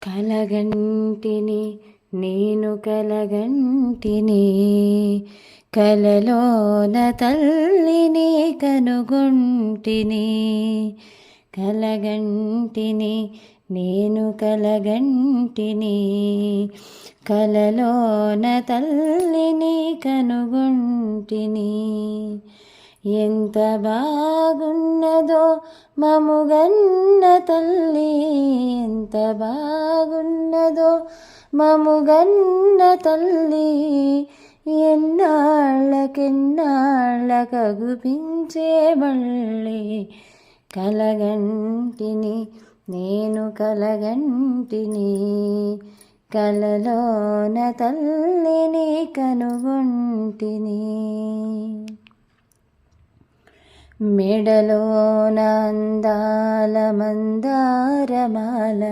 కలగంటిని నేను కలగంటిని కలలోన తల్లిని కనుగొంటిని కలగంటిని నేను కలగంటిని కలలోన తల్లిని కనుగొంటిని ఎంత బాగున్నదో మముగన్న తల్లి ఎంత బాగున్నదో మముగన్న తల్లి ఎన్నాళ్ళకెన్నాళ్ళకగుపించే మళ్ళీ కలగంటిని నేను కలగంటిని కలలోన తల్లిని కనుగొంటిని మెడలోన అందాల మందారమాల